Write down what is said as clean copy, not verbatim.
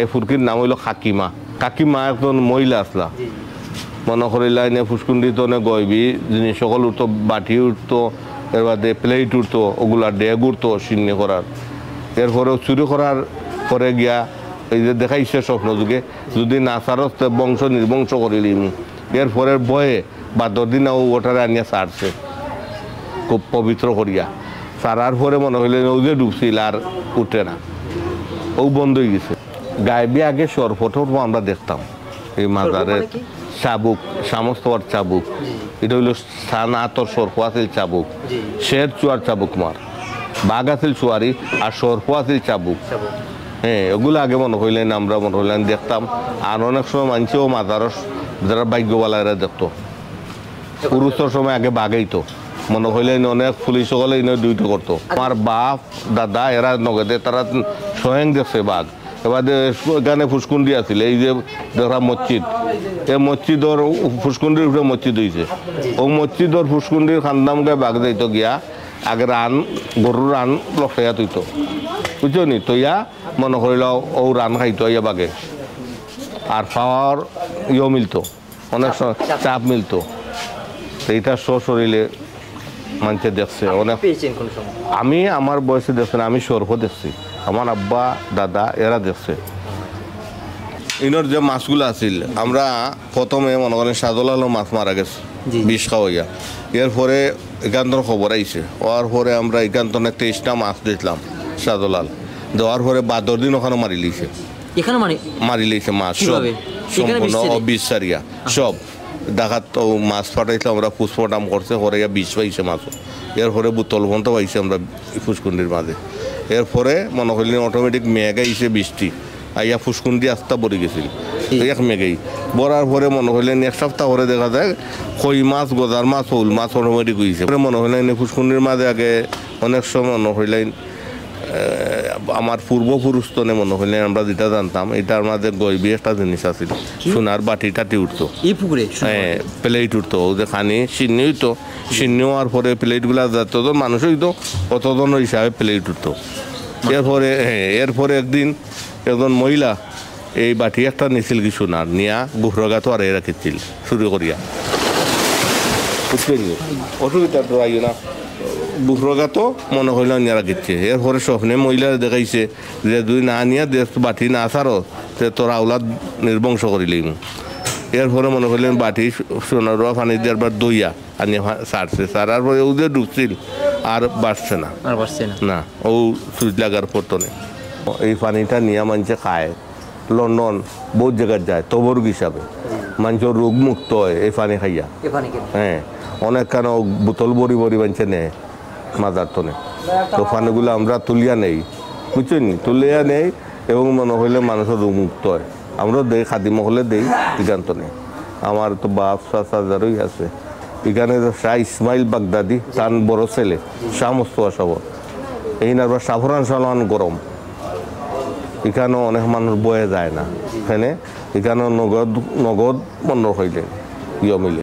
এই ফুরকির নাম হইল কাকিমা। কাকিমা একজন মহিলা আসলা, মনে করিলা এনে ফুসকুন্ডি তো গয়বি জিনিস সকল উঠতো, বাটি উঠতো, এর বাদে প্লেট উঠতো, ওগুলা ডেগ উঠতো সিন্নি করার। এরপরেও চুরি করার পরে গিয়া এই যে দেখাইছে স্বপ্ন যুগে যদি নাচারত বংশ নির্বংশ করিলিম। এরপরের বয়ে বা 10 দিন ওটারে আনিয়া ছাড়ছে খুব পবিত্র করিয়া। ছাড়ার পরে মনে হইলে ও যে ডুবছিল আর উঠে না, ও বন্ধ হয়ে গেছে। গায়েবি আগে সরফটো আমরা দেখতাম এই মাজারের চাবুক, সমস্তর চাবুক, এটা হইল সানাতর সরফ আছিল চাবুক, শের চুয়ার চাবুক মার, বাঘ আছিল চুয়ারি আর সরফ আছিল চাবুক। হ্যাঁ, ওগুলো আগে মনে হইলেন আমরা মনে হইলেন দেখতাম। আর অনেক সময় মানছেও মাজারস যারা ভাগ্যওয়ালারা দেখতো, পুরুষের সময় আগে বাঘেইতো মনে হইলেন অনেক পুলিশ সকলে দুইটো করতো। আমার বাপ দাদা এরা নগদে তারা স্বয়ং দেখছে বাঘ। এবার এখানে ফুসকুন্ডি আছিল, এই যে দেখা মসজিদ, এই মসজিদর ফুসকুন্ডির উপরে মসজিদ হয়েছে। ও মসজিদর ফুসকুন্ডির খান্দাম গায়ে বাঘ যাইতো গিয়া আগে রান গরুর রান লফাইয়া তুইতো, বুঝছো নি? তৈয়া মনে করিল ও রান খাইতো ইয়া বাঘে, আর পাওয়ার ইয়েও মিলতো, অনেক চাপ মিলতো। এইটা শরীরে মানুষে দেখছে অনেক। আমি আমার বয়সে দেখছি না, আমি সর্ব দেখছি, আমার আব্বা দাদা এরা দেখছে। ইনোর যে মাছগুলো আছিল আমরা প্রথমে মনে করেন সাদলালো মাছ মারা গেছে বিষ খাওয়াইয়া। এরপরে একান্তর খবর আইছে, ওর পরে আমরা একান্তনে 23টা মাছ দিলাম সাদলাল দেওয়ার পরে 12 দিন ওখানে মারি লিছে, মারি লিছে মাছ সব সম্পূর্ণ অবিচারিয়া সব ডাকাত মাছ ফাটাইছে। আমরা পুষ্পটাম করছে হরাইয়া বিষ পাইছে মাছ। এরপরে বোতল বন্ধ পাইছে আমরা ফুসকুন্ডির মাঝে। এরপরে মনে করলেন অটোমেটিক মেঘ আইছে, বৃষ্টি আইয়া ফুসকুন্ডি আস্তা পড়ে গেছিল এক মেঘেই। বরার পরে মনে হইলেন 1 সপ্তাহ পরে দেখা যায় কই মাছ, গজার মাছ, শোল মাছ অটোমেটিক হয়েছে। মনে হইলেন ফুসকুন্ডির মাঝে আগে অনেক সময় মনে হইলেন আমার পূর্বপুরুষতনে মনে হইলেন আমরা যেটা জানতাম এটার মাঝে গইবি একটা জিনিস আছিল, সোনার বাটি টাটি উঠতো, হ্যাঁ প্লেট উঠতো, যে খানি সিন্নি হইতো, সিন্নি হওয়ার পরে প্লেটগুলা যতজন মানুষ হইতো অতজন হিসাবে প্লেট উঠতো। এরপরে একদিন একজন মহিলা এই বাটি একটা নিছিল কি সোনার নিয়া গুহরগা তো আর রাখিছিল শুরু করিয়া, বুঝলেন? অসুবিধা তো আইও না, বুফরগা তো মনে হইল নিয়ে রাখিচ্ছে। এরপরে স্বপ্নে মহিলা দেখাইছে যে তুই না নিয়ে দেশ বাটি না ছাড়ো তোর আওলাদ নির্বংশ করিলি। এরপরে মনে করলেন বাটি সোনার পানি দেওয়ার পর দইয়া আনিয়ে ছাড়ছে, ছাড়ার পরে ও যে ডুবছিল আর বাড়ছে না, না ও সুইচ লাগার পরতনে। এই পানিটা নিয়ে মানুষে খায়, লন্ডন বহুত জায়গায় যায় তবরুক হিসাবে, মানুষের রোগ মুক্ত হয় এই পানি খাইয়া। হ্যাঁ, অনেক কেন বোতল বড়ি বড়ি মানুষে নেয় মাজার তনে, তো পানিগুলো আমরা তুলিয়া নেই, বুঝছেন? তুলিয়া নেই এবং মনে হইলে মানুষের রোগ মুক্ত হয়। আমরা দেই খাদি মহলে দেই এখান নেই। আমার তো বাপ চাচারই আছে এখানে, শাহ ইসমাইল বাগদাদি তার বড় ছেলে শাহ মুস্তফা সাহ, এই নারবার সাফরান সালমান গরম, এখানেও অনেক মানুষ বয়ে যায় না, এখানে নগদ বন্ধ হইলে ইয়ে মিলে।